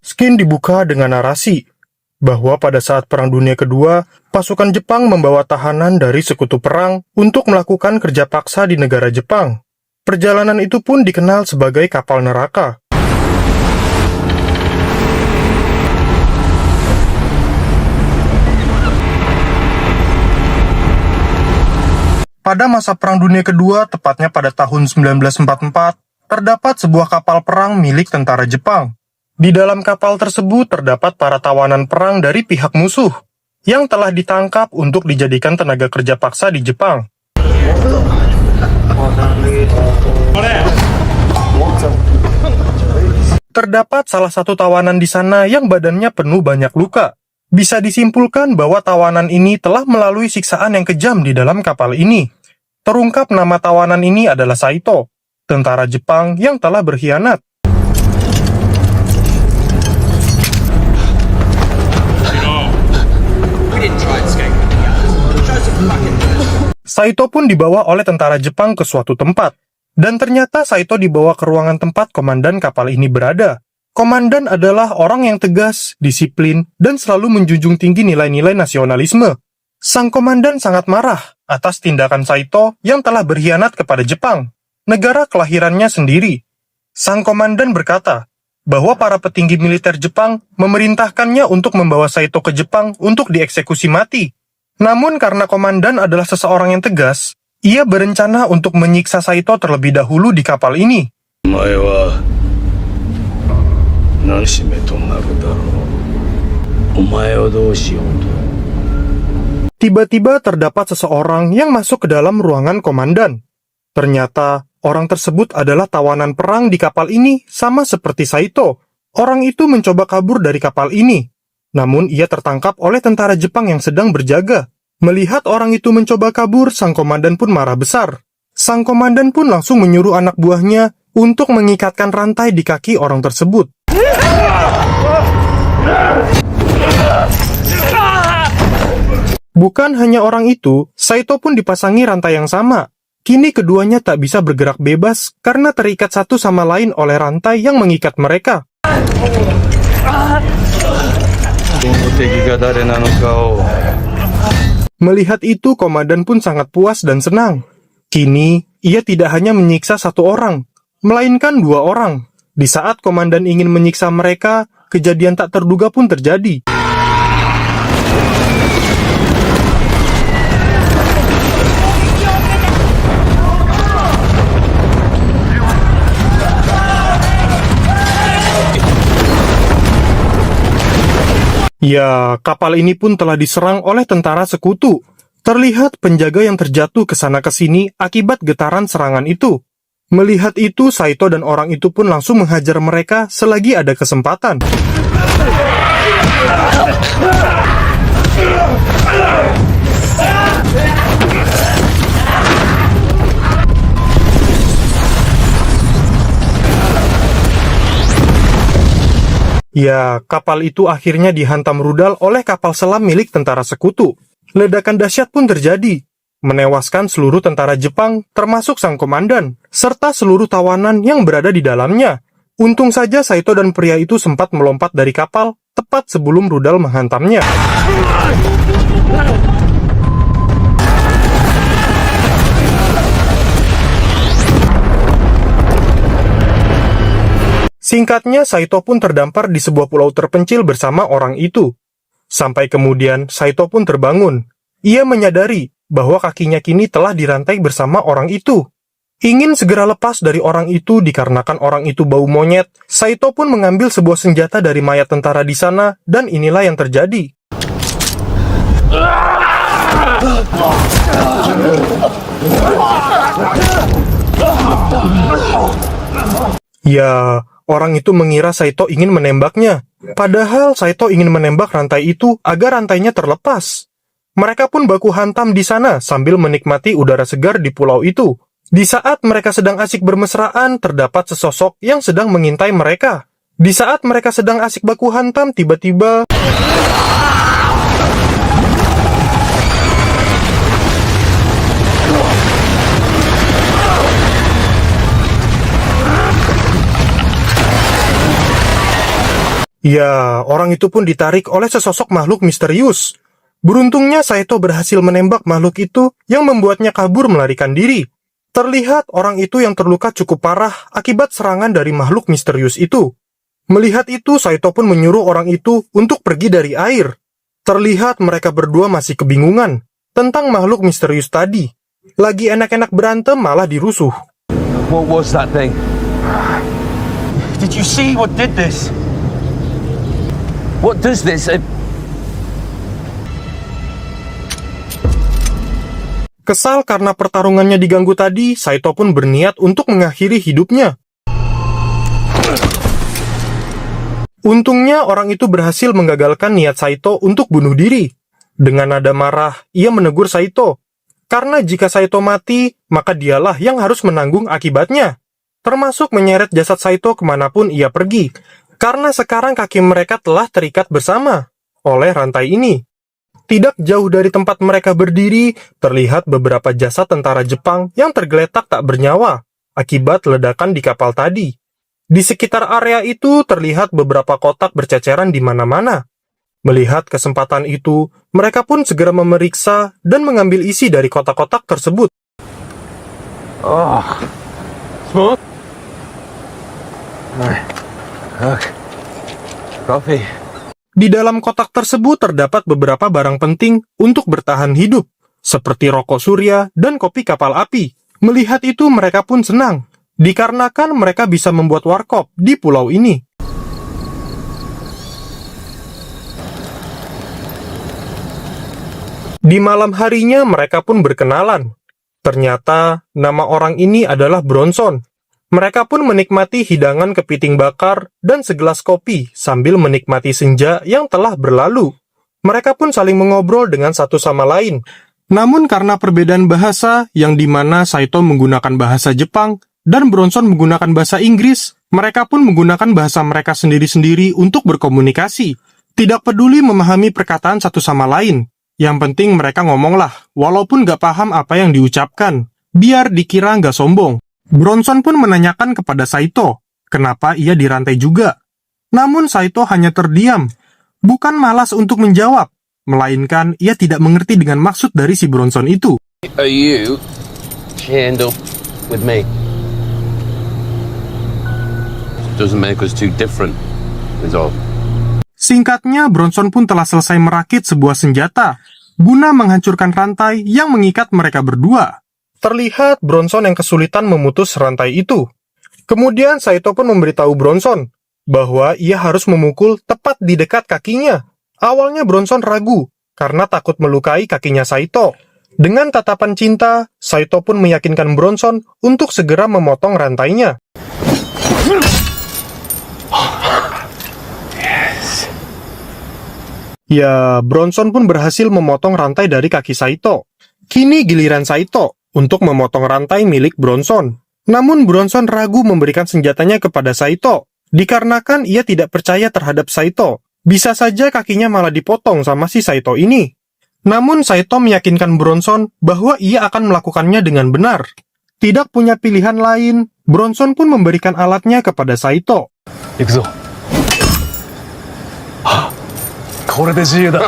Skin dibuka dengan narasi bahwa pada saat Perang Dunia Kedua, pasukan Jepang membawa tahanan dari sekutu perang untuk melakukan kerja paksa di negara Jepang. Perjalanan itu pun dikenal sebagai kapal neraka. Pada masa Perang Dunia Kedua, tepatnya pada tahun 1944, terdapat sebuah kapal perang milik tentara Jepang. Di dalam kapal tersebut terdapat para tawanan perang dari pihak musuh yang telah ditangkap untuk dijadikan tenaga kerja paksa di Jepang. Terdapat salah satu tawanan di sana yang badannya penuh banyak luka. Bisa disimpulkan bahwa tawanan ini telah melalui siksaan yang kejam di dalam kapal ini. Terungkap nama tawanan ini adalah Saito, tentara Jepang yang telah berkhianat. Saito pun dibawa oleh tentara Jepang ke suatu tempat, dan ternyata Saito dibawa ke ruangan tempat komandan kapal ini berada. Komandan adalah orang yang tegas, disiplin, dan selalu menjunjung tinggi nilai-nilai nasionalisme. Sang komandan sangat marah atas tindakan Saito yang telah berkhianat kepada Jepang, negara kelahirannya sendiri. Sang komandan berkata bahwa para petinggi militer Jepang memerintahkannya untuk membawa Saito ke Jepang untuk dieksekusi mati. Namun karena komandan adalah seseorang yang tegas, ia berencana untuk menyiksa Saito terlebih dahulu di kapal ini. Tiba-tiba terdapat seseorang yang masuk ke dalam ruangan komandan. Ternyata orang tersebut adalah tawanan perang di kapal ini, sama seperti Saito. Orang itu mencoba kabur dari kapal ini. Namun ia tertangkap oleh tentara Jepang yang sedang berjaga. Melihat orang itu mencoba kabur, sang komandan pun marah besar. Sang komandan pun langsung menyuruh anak buahnya untuk mengikatkan rantai di kaki orang tersebut. Bukan hanya orang itu, Saito pun dipasangi rantai yang sama. Kini keduanya tak bisa bergerak bebas karena terikat satu sama lain oleh rantai yang mengikat mereka. Melihat itu, komandan pun sangat puas dan senang. Kini, ia tidak hanya menyiksa satu orang, melainkan dua orang. Di saat komandan ingin menyiksa mereka, kejadian tak terduga pun terjadi. Ya, kapal ini pun telah diserang oleh tentara sekutu. Terlihat penjaga yang terjatuh ke sana ke sini akibat getaran serangan itu. Melihat itu, Saito dan orang itu pun langsung menghajar mereka selagi ada kesempatan. Ya, kapal itu akhirnya dihantam rudal oleh kapal selam milik tentara sekutu. Ledakan dahsyat pun terjadi, menewaskan seluruh tentara Jepang, termasuk sang komandan, serta seluruh tawanan yang berada di dalamnya. Untung saja Saito dan pria itu sempat melompat dari kapal, tepat sebelum rudal menghantamnya. Singkatnya, Saito pun terdampar di sebuah pulau terpencil bersama orang itu. Sampai kemudian, Saito pun terbangun. Ia menyadari bahwa kakinya kini telah dirantai bersama orang itu. Ingin segera lepas dari orang itu dikarenakan orang itu bau monyet, Saito pun mengambil sebuah senjata dari mayat tentara di sana, dan inilah yang terjadi. Ya, orang itu mengira Saito ingin menembaknya. Padahal Saito ingin menembak rantai itu agar rantainya terlepas. Mereka pun baku hantam di sana sambil menikmati udara segar di pulau itu. Di saat mereka sedang asik bermesraan, terdapat sesosok yang sedang mengintai mereka. Di saat mereka sedang asik baku hantam, tiba-tiba Ya, orang itu pun ditarik oleh sesosok makhluk misterius. Beruntungnya Saito berhasil menembak makhluk itu yang membuatnya kabur melarikan diri. Terlihat orang itu yang terluka cukup parah akibat serangan dari makhluk misterius itu. Melihat itu, Saito pun menyuruh orang itu untuk pergi dari air. Terlihat mereka berdua masih kebingungan tentang makhluk misterius tadi. Lagi enak-enak berantem malah dirusuh. What was that thing? Did you see what did this? What does this? Kesal karena pertarungannya diganggu tadi, Saito pun berniat untuk mengakhiri hidupnya. Untungnya orang itu berhasil menggagalkan niat Saito untuk bunuh diri. Dengan nada marah, ia menegur Saito. Karena jika Saito mati, maka dialah yang harus menanggung akibatnya. Termasuk menyeret jasad Saito kemanapun ia pergi. Karena sekarang kaki mereka telah terikat bersama oleh rantai ini. Tidak jauh dari tempat mereka berdiri, terlihat beberapa jasad tentara Jepang yang tergeletak tak bernyawa akibat ledakan di kapal tadi. Di sekitar area itu terlihat beberapa kotak berceceran di mana-mana. Melihat kesempatan itu, mereka pun segera memeriksa dan mengambil isi dari kotak-kotak tersebut. Oh, smooth. Okay. Coffee. Di dalam kotak tersebut terdapat beberapa barang penting untuk bertahan hidup, seperti rokok surya dan kopi kapal api. Melihat itu mereka pun senang, dikarenakan mereka bisa membuat warkop di pulau ini. Di malam harinya mereka pun berkenalan. Ternyata nama orang ini adalah Bronson. Mereka pun menikmati hidangan kepiting bakar dan segelas kopi sambil menikmati senja yang telah berlalu. Mereka pun saling mengobrol dengan satu sama lain. Namun karena perbedaan bahasa yang dimana Saito menggunakan bahasa Jepang dan Bronson menggunakan bahasa Inggris, mereka pun menggunakan bahasa mereka sendiri-sendiri untuk berkomunikasi. Tidak peduli memahami perkataan satu sama lain. Yang penting mereka ngomonglah, walaupun gak paham apa yang diucapkan. Biar dikira gak sombong. Bronson pun menanyakan kepada Saito, kenapa ia dirantai juga. Namun Saito hanya terdiam, bukan malas untuk menjawab, melainkan ia tidak mengerti dengan maksud dari si Bronson itu. Are you chained up with me? Doesn't make us too different, is all. Singkatnya, Bronson pun telah selesai merakit sebuah senjata, guna menghancurkan rantai yang mengikat mereka berdua. Terlihat Bronson yang kesulitan memutus rantai itu. Kemudian Saito pun memberitahu Bronson bahwa ia harus memukul tepat di dekat kakinya. Awalnya Bronson ragu karena takut melukai kakinya Saito. Dengan tatapan cinta, Saito pun meyakinkan Bronson untuk segera memotong rantainya. Ya, Bronson pun berhasil memotong rantai dari kaki Saito. Kini giliran Saito untuk memotong rantai milik Bronson. Namun Bronson ragu memberikan senjatanya kepada Saito, dikarenakan ia tidak percaya terhadap Saito. Bisa saja kakinya malah dipotong sama si Saito ini. Namun Saito meyakinkan Bronson bahwa ia akan melakukannya dengan benar. Tidak punya pilihan lain, Bronson pun memberikan alatnya kepada Saito. Ikuzo. Kore de zhiyu da.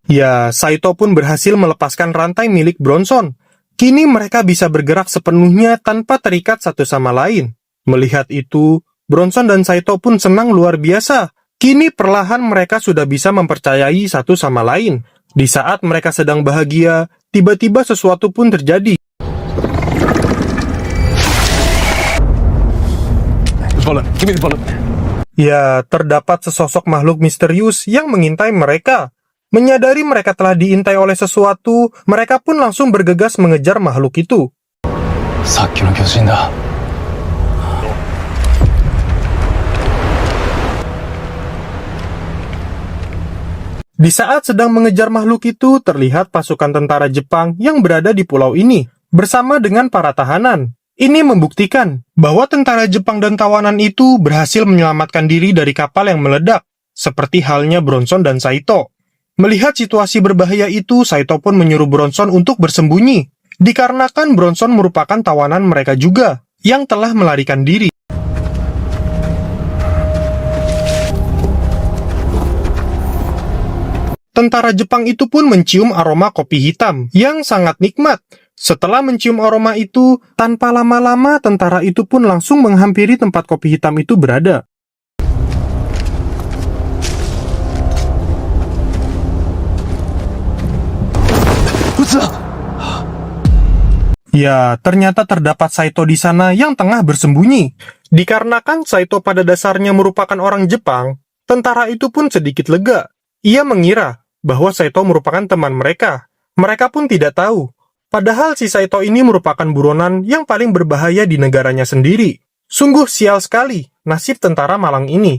Ya, Saito pun berhasil melepaskan rantai milik Bronson. Kini mereka bisa bergerak sepenuhnya tanpa terikat satu sama lain. Melihat itu, Bronson dan Saito pun senang luar biasa. Kini perlahan mereka sudah bisa mempercayai satu sama lain. Di saat mereka sedang bahagia, tiba-tiba sesuatu pun terjadi. Give me the bullet. Ya, terdapat sesosok makhluk misterius yang mengintai mereka. Menyadari mereka telah diintai oleh sesuatu, mereka pun langsung bergegas mengejar makhluk itu. Sakki no kyojin da. Di saat sedang mengejar makhluk itu, terlihat pasukan tentara Jepang yang berada di pulau ini, bersama dengan para tahanan. Ini membuktikan bahwa tentara Jepang dan tawanan itu berhasil menyelamatkan diri dari kapal yang meledak, seperti halnya Bronson dan Saito. Melihat situasi berbahaya itu, Saito pun menyuruh Bronson untuk bersembunyi, dikarenakan Bronson merupakan tawanan mereka juga, yang telah melarikan diri. Tentara Jepang itu pun mencium aroma kopi hitam yang sangat nikmat. Setelah mencium aroma itu, tanpa lama-lama tentara itu pun langsung menghampiri tempat kopi hitam itu berada. Ya, ternyata terdapat Saito di sana yang tengah bersembunyi. Dikarenakan Saito pada dasarnya merupakan orang Jepang, tentara itu pun sedikit lega. Ia mengira bahwa Saito merupakan teman mereka. Mereka pun tidak tahu. Padahal si Saito ini merupakan buronan yang paling berbahaya di negaranya sendiri. Sungguh sial sekali nasib tentara malang ini.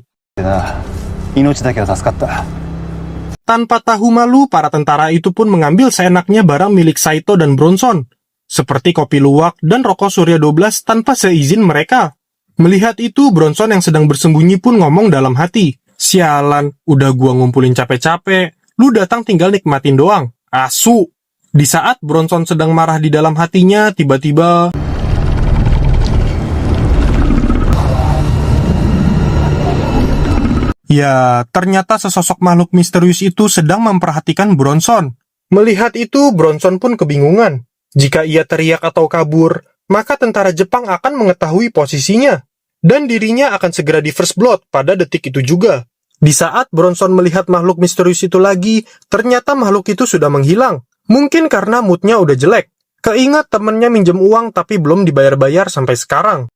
Tanpa tahu malu, para tentara itu pun mengambil seenaknya barang milik Saito dan Bronson, seperti kopi luwak dan rokok Surya 12 tanpa seizin mereka. Melihat itu, Bronson yang sedang bersembunyi pun ngomong dalam hati, "Sialan, udah gua ngumpulin capek-capek, lu datang tinggal nikmatin doang. Asu." Di saat Bronson sedang marah di dalam hatinya, tiba-tiba ya, ternyata sesosok makhluk misterius itu sedang memperhatikan Bronson. Melihat itu, Bronson pun kebingungan. Jika ia teriak atau kabur, maka tentara Jepang akan mengetahui posisinya, dan dirinya akan segera di first blood pada detik itu juga. Di saat Bronson melihat makhluk misterius itu lagi, ternyata makhluk itu sudah menghilang. Mungkin karena moodnya udah jelek. Keingat temennya minjem uang tapi belum dibayar-bayar sampai sekarang.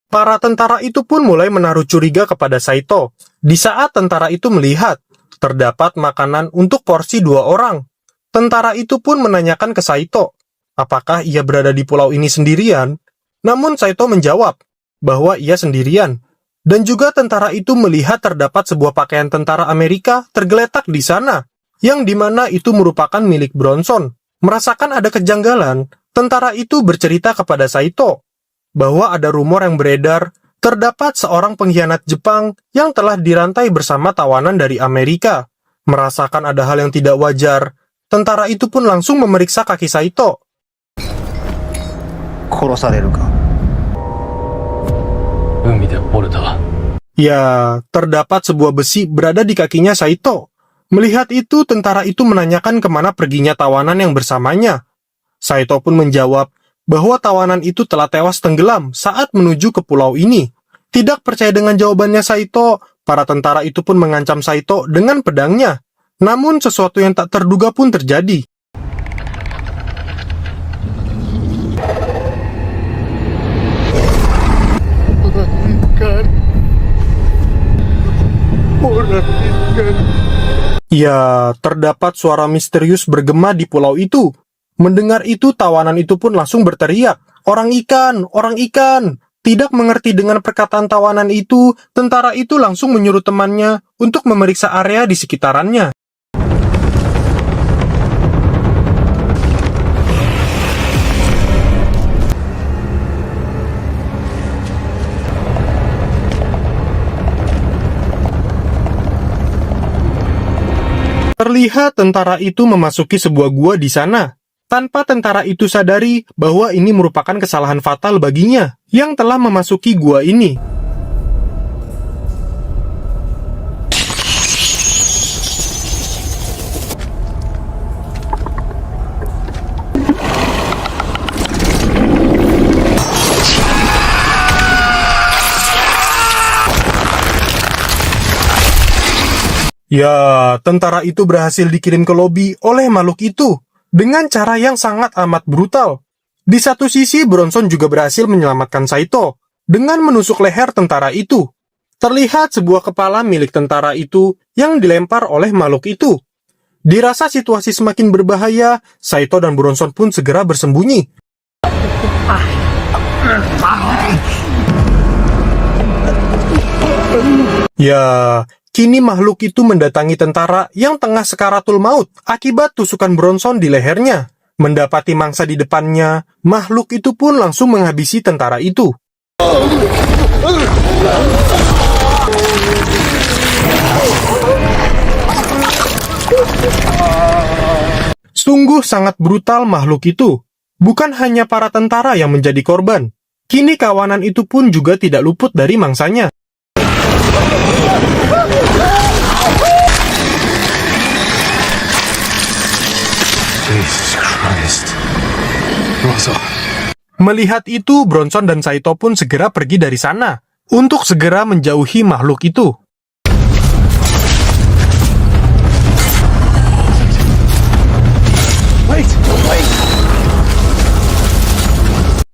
Para tentara itu pun mulai menaruh curiga kepada Saito. Di saat tentara itu melihat, terdapat makanan untuk porsi 2 orang. Tentara itu pun menanyakan ke Saito, apakah ia berada di pulau ini sendirian? Namun Saito menjawab bahwa ia sendirian. Dan juga tentara itu melihat terdapat sebuah pakaian tentara Amerika tergeletak di sana, yang dimana itu merupakan milik Bronson. Merasakan ada kejanggalan, tentara itu bercerita kepada Saito bahwa ada rumor yang beredar, terdapat seorang pengkhianat Jepang yang telah dirantai bersama tawanan dari Amerika. Merasakan ada hal yang tidak wajar, tentara itu pun langsung memeriksa kaki Saito. Ya, terdapat sebuah besi berada di kakinya Saito. Melihat itu, tentara itu menanyakan kemana perginya tawanan yang bersamanya. Saito pun menjawab bahwa tawanan itu telah tewas tenggelam saat menuju ke pulau ini. Tidak percaya dengan jawabannya Saito, para tentara itu pun mengancam Saito dengan pedangnya. Namun sesuatu yang tak terduga pun terjadi. Ya, terdapat suara misterius bergema di pulau itu. Mendengar itu, tawanan itu pun langsung berteriak, "Orang ikan! Orang ikan!" Tidak mengerti dengan perkataan tawanan itu, tentara itu langsung menyuruh temannya untuk memeriksa area di sekitarannya. Terlihat tentara itu memasuki sebuah gua di sana. Tanpa tentara itu sadari bahwa ini merupakan kesalahan fatal baginya yang telah memasuki gua ini. Ya, tentara itu berhasil dikirim ke lobi oleh makhluk itu dengan cara yang sangat amat brutal. Di satu sisi, Bronson juga berhasil menyelamatkan Saito dengan menusuk leher tentara itu. Terlihat sebuah kepala milik tentara itu yang dilempar oleh makhluk itu. Dirasa situasi semakin berbahaya, Saito dan Bronson pun segera bersembunyi. Ya, kini makhluk itu mendatangi tentara yang tengah sekaratul maut akibat tusukan Bronson di lehernya. Mendapati mangsa di depannya, makhluk itu pun langsung menghabisi tentara itu. Sungguh sangat brutal makhluk itu. Bukan hanya para tentara yang menjadi korban. Kini kawanan itu pun juga tidak luput dari mangsanya. Jesus Christ. Melihat itu, Bronson dan Saito pun segera pergi dari sana untuk segera menjauhi makhluk itu. Wait.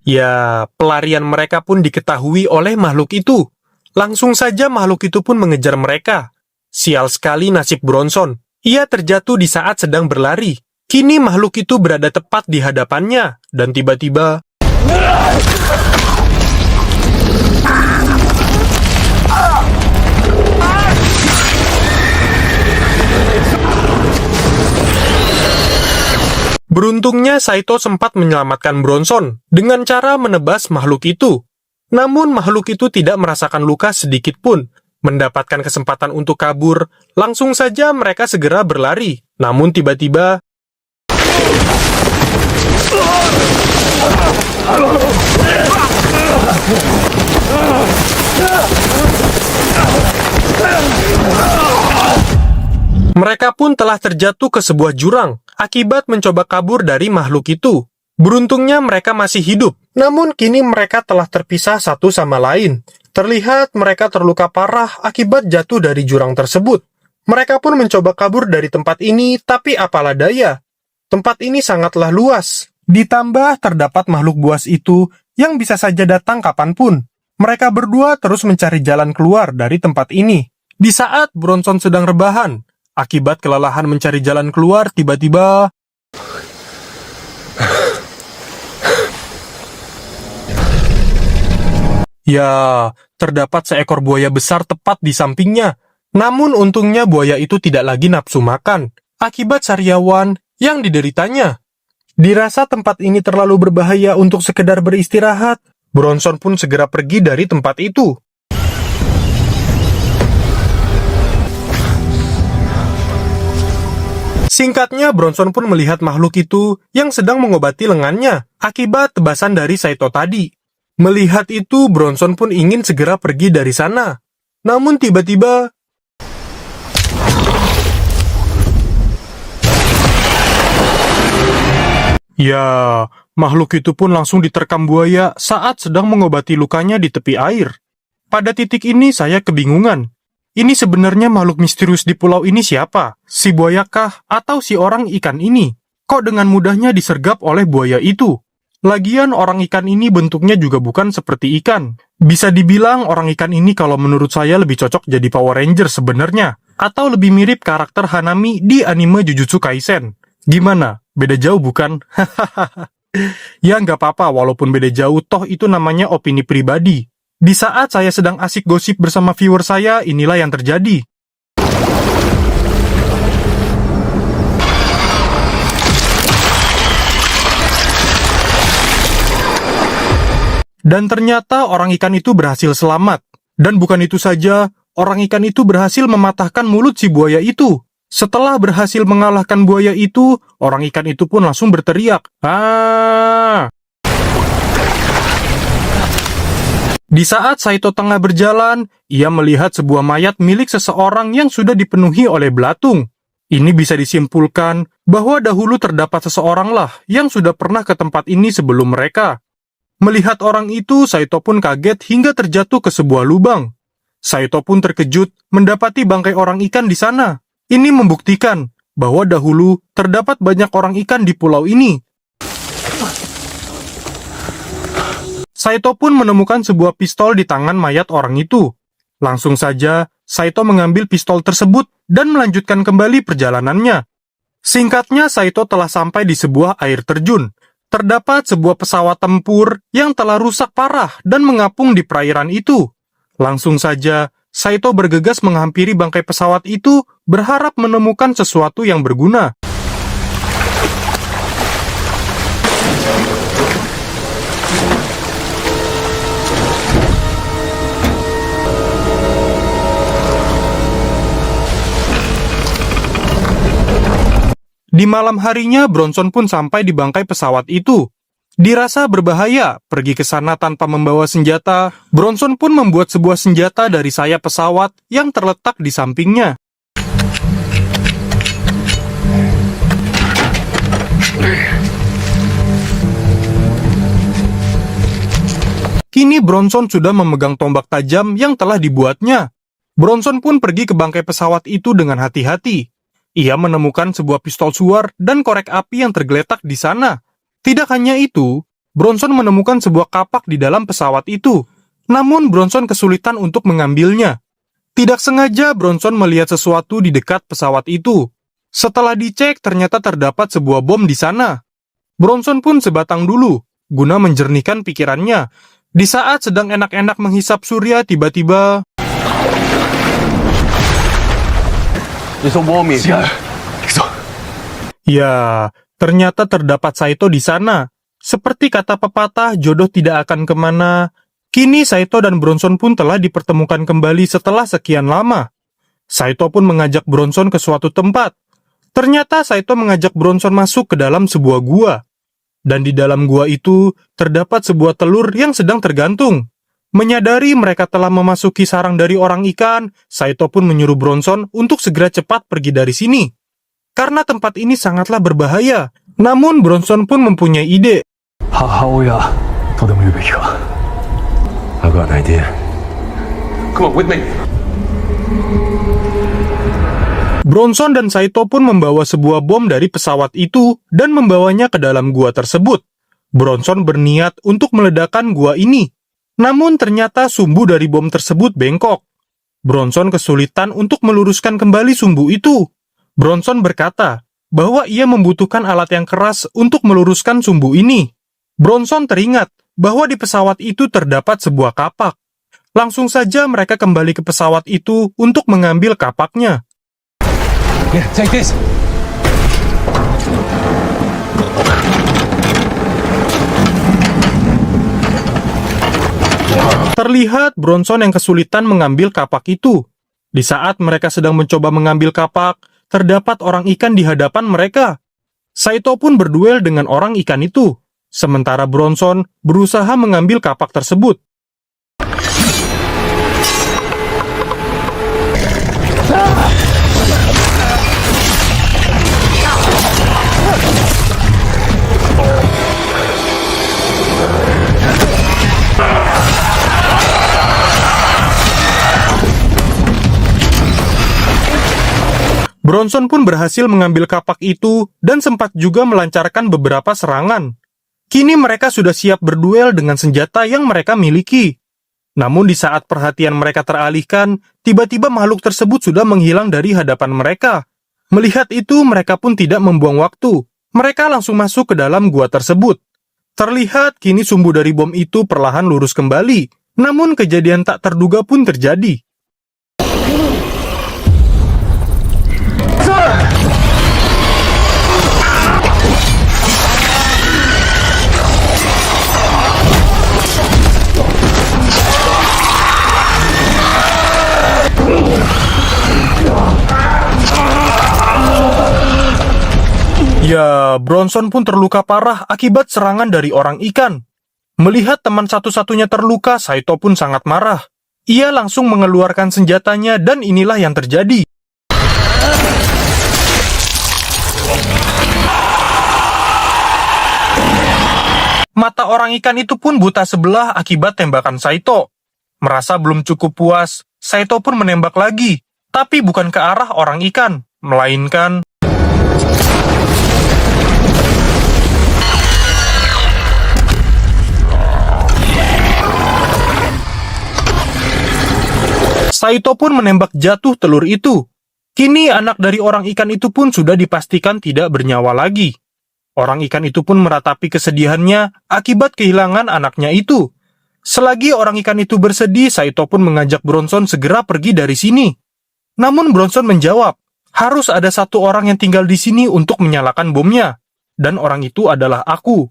Ya, pelarian mereka pun diketahui oleh makhluk itu. Langsung saja makhluk itu pun mengejar mereka. Sial sekali nasib Bronson. Ia terjatuh di saat sedang berlari. Kini makhluk itu berada tepat di hadapannya, dan tiba-tiba... Beruntungnya Saito sempat menyelamatkan Bronson dengan cara menebas makhluk itu. Namun makhluk itu tidak merasakan luka sedikit pun. Mendapatkan kesempatan untuk kabur, langsung saja mereka segera berlari. Namun tiba-tiba... Mereka pun telah terjatuh ke sebuah jurang akibat mencoba kabur dari makhluk itu. Beruntungnya mereka masih hidup, namun kini mereka telah terpisah satu sama lain. Terlihat mereka terluka parah akibat jatuh dari jurang tersebut. Mereka pun mencoba kabur dari tempat ini, tapi apalah daya. Tempat ini sangatlah luas. Ditambah terdapat makhluk buas itu yang bisa saja datang kapanpun. Mereka berdua terus mencari jalan keluar dari tempat ini. Di saat Bronson sedang rebahan, akibat kelelahan mencari jalan keluar, tiba-tiba... Ya, terdapat seekor buaya besar tepat di sampingnya. Namun untungnya buaya itu tidak lagi nafsu makan, akibat sariawan yang dideritanya. Dirasa tempat ini terlalu berbahaya untuk sekedar beristirahat, Bronson pun segera pergi dari tempat itu. Singkatnya, Bronson pun melihat makhluk itu yang sedang mengobati lengannya akibat tebasan dari Saito tadi. Melihat itu, Bronson pun ingin segera pergi dari sana. Namun tiba-tiba... Ya, makhluk itu pun langsung diterkam buaya saat sedang mengobati lukanya di tepi air. Pada titik ini saya kebingungan. Ini sebenarnya makhluk misterius di pulau ini siapa? Si buayakah atau si orang ikan ini? Kok dengan mudahnya disergap oleh buaya itu? Lagian orang ikan ini bentuknya juga bukan seperti ikan. Bisa dibilang orang ikan ini kalau menurut saya lebih cocok jadi Power Ranger sebenarnya. Atau lebih mirip karakter Hanami di anime Jujutsu Kaisen. Gimana? Beda jauh bukan? Ya nggak apa-apa walaupun beda jauh, toh itu namanya opini pribadi. Di saat saya sedang asik gosip bersama viewer saya, inilah yang terjadi. Dan ternyata orang ikan itu berhasil selamat. Dan bukan itu saja, orang ikan itu berhasil mematahkan mulut si buaya itu. Setelah berhasil mengalahkan buaya itu, orang ikan itu pun langsung berteriak, "Ah!" Di saat Saito tengah berjalan, ia melihat sebuah mayat milik seseorang yang sudah dipenuhi oleh belatung. Ini bisa disimpulkan bahwa dahulu terdapat seseoranglah yang sudah pernah ke tempat ini sebelum mereka. Melihat orang itu, Saito pun kaget hingga terjatuh ke sebuah lubang. Saito pun terkejut mendapati bangkai orang ikan di sana. Ini membuktikan bahwa dahulu terdapat banyak orang ikan di pulau ini. Saito pun menemukan sebuah pistol di tangan mayat orang itu. Langsung saja, Saito mengambil pistol tersebut dan melanjutkan kembali perjalanannya. Singkatnya, Saito telah sampai di sebuah air terjun. Terdapat sebuah pesawat tempur yang telah rusak parah dan mengapung di perairan itu. Langsung saja, Saito bergegas menghampiri bangkai pesawat itu, berharap menemukan sesuatu yang berguna. Di malam harinya, Bronson pun sampai di bangkai pesawat itu. Dirasa berbahaya pergi ke sana tanpa membawa senjata, Bronson pun membuat sebuah senjata dari sayap pesawat yang terletak di sampingnya. Kini Bronson sudah memegang tombak tajam yang telah dibuatnya. Bronson pun pergi ke bangkai pesawat itu dengan hati-hati. Ia menemukan sebuah pistol suar dan korek api yang tergeletak di sana. Tidak hanya itu, Bronson menemukan sebuah kapak di dalam pesawat itu. Namun Bronson kesulitan untuk mengambilnya. Tidak sengaja Bronson melihat sesuatu di dekat pesawat itu. Setelah dicek, ternyata terdapat sebuah bom di sana. Bronson pun sebatang dulu, guna menjernihkan pikirannya. Di saat sedang enak-enak menghisap surya, tiba-tiba... There's a war music. Ya, ternyata terdapat Saito di sana. Seperti kata pepatah, jodoh tidak akan kemana. Kini Saito dan Bronson pun telah dipertemukan kembali setelah sekian lama. Saito pun mengajak Bronson ke suatu tempat. Ternyata Saito mengajak Bronson masuk ke dalam sebuah gua. Dan di dalam gua itu terdapat sebuah telur yang sedang tergantung. Menyadari mereka telah memasuki sarang dari orang ikan, Saito pun menyuruh Bronson untuk segera cepat pergi dari sini. Karena tempat ini sangatlah berbahaya. Namun Bronson pun mempunyai ide. I've got an idea. Come on, with me. Bronson dan Saito pun membawa sebuah bom dari pesawat itu dan membawanya ke dalam gua tersebut. Bronson berniat untuk meledakkan gua ini. Namun ternyata sumbu dari bom tersebut bengkok. Bronson kesulitan untuk meluruskan kembali sumbu itu. Bronson berkata bahwa ia membutuhkan alat yang keras untuk meluruskan sumbu ini. Bronson teringat bahwa di pesawat itu terdapat sebuah kapak. Langsung saja mereka kembali ke pesawat itu untuk mengambil kapaknya. Yeah, take this. Terlihat Bronson yang kesulitan mengambil kapak itu. Di saat mereka sedang mencoba mengambil kapak, terdapat orang ikan di hadapan mereka. Saito pun berduel dengan orang ikan itu, sementara Bronson berusaha mengambil kapak tersebut. Bronson pun berhasil mengambil kapak itu dan sempat juga melancarkan beberapa serangan. Kini mereka sudah siap berduel dengan senjata yang mereka miliki. Namun di saat perhatian mereka teralihkan, tiba-tiba makhluk tersebut sudah menghilang dari hadapan mereka. Melihat itu, mereka pun tidak membuang waktu. Mereka langsung masuk ke dalam gua tersebut. Terlihat kini sumbu dari bom itu perlahan lurus kembali. Namun kejadian tak terduga pun terjadi. Ya, Bronson pun terluka parah akibat serangan dari orang ikan. Melihat teman satu-satunya terluka, Saito pun sangat marah. Ia langsung mengeluarkan senjatanya dan inilah yang terjadi. Mata orang ikan itu pun buta sebelah akibat tembakan Saito. Merasa belum cukup puas, Saito pun menembak lagi, tapi bukan ke arah orang ikan, melainkan... Saito pun menembak jatuh telur itu. Kini anak dari orang ikan itu pun sudah dipastikan tidak bernyawa lagi. Orang ikan itu pun meratapi kesedihannya akibat kehilangan anaknya itu. Selagi orang ikan itu bersedih, Saito pun mengajak Bronson segera pergi dari sini. Namun Bronson menjawab, harus ada satu orang yang tinggal di sini untuk menyalakan bomnya. Dan orang itu adalah aku.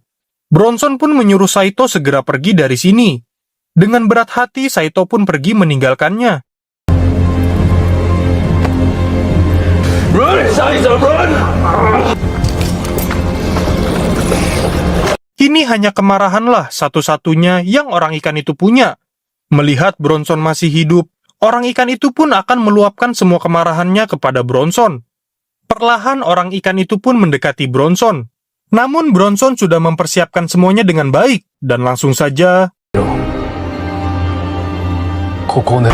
Bronson pun menyuruh Saito segera pergi dari sini. Dengan berat hati, Saito pun pergi meninggalkannya. Run, Saito, run! Kini hanya kemarahanlah satu-satunya yang orang ikan itu punya. Melihat Bronson masih hidup, orang ikan itu pun akan meluapkan semua kemarahannya kepada Bronson. Perlahan orang ikan itu pun mendekati Bronson. Namun Bronson sudah mempersiapkan semuanya dengan baik, dan langsung saja... ここをね。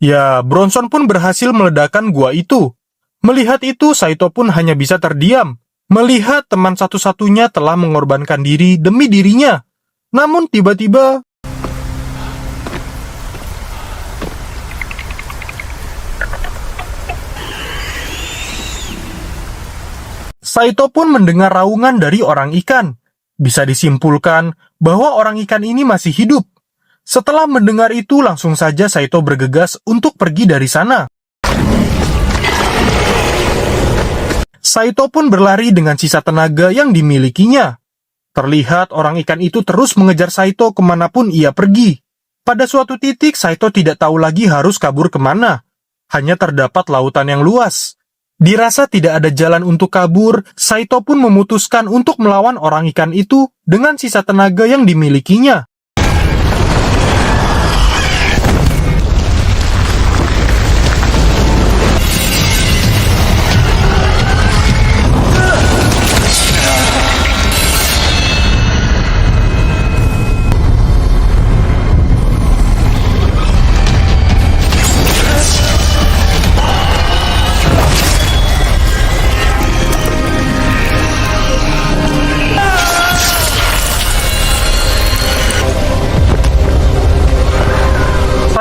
Ya, Bronson pun berhasil meledakkan gua itu. Melihat itu, Saito pun hanya bisa terdiam. Melihat teman satu-satunya telah mengorbankan diri demi dirinya. Namun tiba-tiba... Saito pun mendengar raungan dari orang ikan. Bisa disimpulkan bahwa orang ikan ini masih hidup. Setelah mendengar itu, langsung saja Saito bergegas untuk pergi dari sana. Saito pun berlari dengan sisa tenaga yang dimilikinya. Terlihat orang ikan itu terus mengejar Saito kemanapun ia pergi. Pada suatu titik, Saito tidak tahu lagi harus kabur kemana. Hanya terdapat lautan yang luas. Dirasa tidak ada jalan untuk kabur, Saito pun memutuskan untuk melawan orang ikan itu dengan sisa tenaga yang dimilikinya.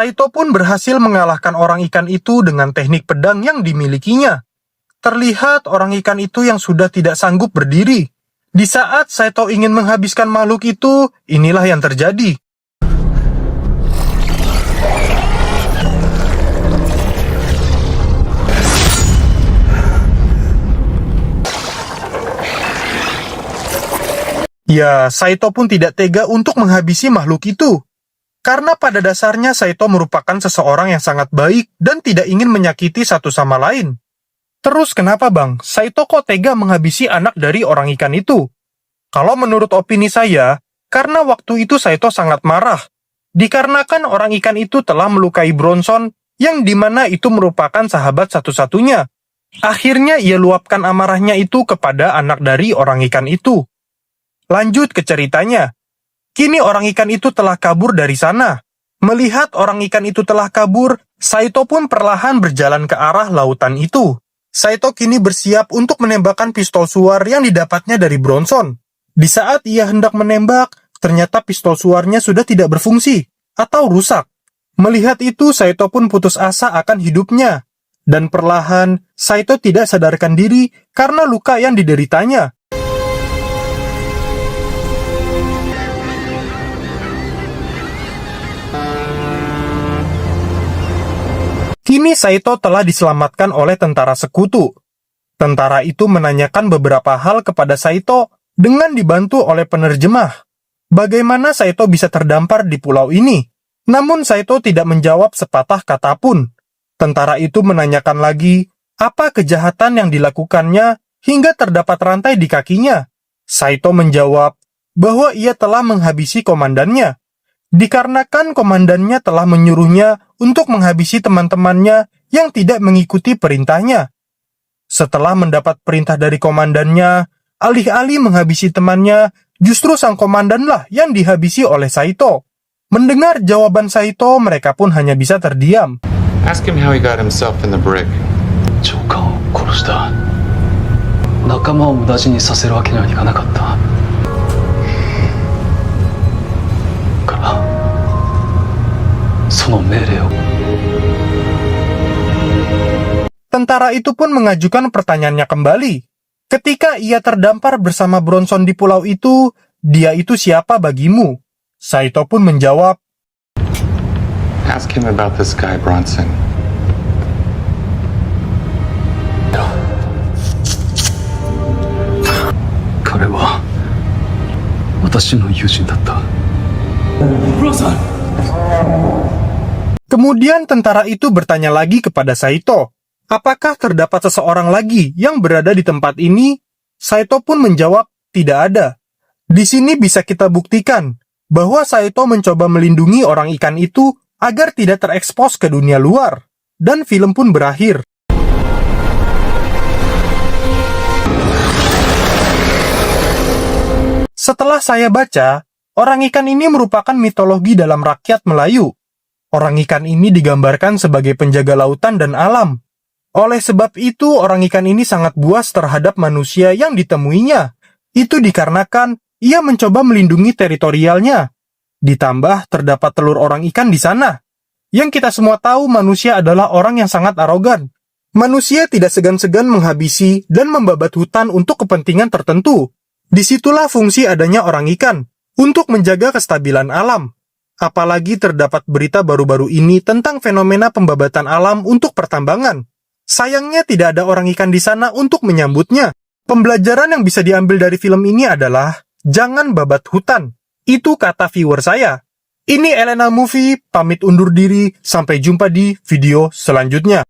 Saito pun berhasil mengalahkan orang ikan itu dengan teknik pedang yang dimilikinya. Terlihat orang ikan itu yang sudah tidak sanggup berdiri. Di saat Saito ingin menghabiskan makhluk itu, inilah yang terjadi. Ya, Saito pun tidak tega untuk menghabisi makhluk itu. Karena pada dasarnya Saito merupakan seseorang yang sangat baik dan tidak ingin menyakiti satu sama lain. Terus kenapa bang, Saito kok tega menghabisi anak dari orang ikan itu? Kalau menurut opini saya, karena waktu itu Saito sangat marah. Dikarenakan orang ikan itu telah melukai Bronson, yang dimana itu merupakan sahabat satu-satunya. Akhirnya ia luapkan amarahnya itu kepada anak dari orang ikan itu. Lanjut ke ceritanya. Kini orang ikan itu telah kabur dari sana. Melihat orang ikan itu telah kabur, Saito pun perlahan berjalan ke arah lautan itu. Saito kini bersiap untuk menembakkan pistol suar yang didapatnya dari Bronson. Di saat ia hendak menembak, ternyata pistol suarnya sudah tidak berfungsi atau rusak. Melihat itu, Saito pun putus asa akan hidupnya. Dan perlahan, Saito tidak sadarkan diri karena luka yang dideritanya. Kini Saito telah diselamatkan oleh tentara sekutu. Tentara itu menanyakan beberapa hal kepada Saito dengan dibantu oleh penerjemah. Bagaimana Saito bisa terdampar di pulau ini? Namun Saito tidak menjawab sepatah kata pun. Tentara itu menanyakan lagi, apa kejahatan yang dilakukannya hingga terdapat rantai di kakinya? Saito menjawab bahwa ia telah menghabisi komandannya. Dikarenakan komandannya telah menyuruhnya untuk menghabisi teman-temannya yang tidak mengikuti perintahnya. Setelah mendapat perintah dari komandannya, alih-alih menghabisi temannya, justru sang komandanlah yang dihabisi oleh Saito. Mendengar jawaban Saito, mereka pun hanya bisa terdiam. Ask him how he got himself in the brig. 長官を殺した仲間を無駄死にさせるわけにはいかなかったからその命令を Tentara itu pun mengajukan pertanyaannya kembali. Ketika ia terdampar bersama Bronson di pulau itu, dia itu siapa bagimu? Saito pun menjawab, Ask him about this guy Bronson. 彼は私の友人だった。 Kemudian tentara itu bertanya lagi kepada Saito, apakah terdapat seseorang lagi yang berada di tempat ini? Saito pun menjawab, tidak ada. Di sini bisa kita buktikan bahwa Saito mencoba melindungi orang ikan itu agar tidak terekspos ke dunia luar. Dan film pun berakhir. Setelah saya baca, orang ikan ini merupakan mitologi dalam rakyat Melayu. Orang ikan ini digambarkan sebagai penjaga lautan dan alam. Oleh sebab itu, orang ikan ini sangat buas terhadap manusia yang ditemuinya. Itu dikarenakan ia mencoba melindungi teritorialnya. Ditambah terdapat telur orang ikan di sana. Yang kita semua tahu manusia adalah orang yang sangat arogan. Manusia tidak segan-segan menghabisi dan membabat hutan untuk kepentingan tertentu. Disitulah fungsi adanya orang ikan, untuk menjaga kestabilan alam. Apalagi terdapat berita baru-baru ini tentang fenomena pembabatan alam untuk pertambangan. Sayangnya tidak ada orang ikan di sana untuk menyambutnya. Pembelajaran yang bisa diambil dari film ini adalah, jangan babat hutan. Itu kata viewer saya. Ini Elena Movie, pamit undur diri, sampai jumpa di video selanjutnya.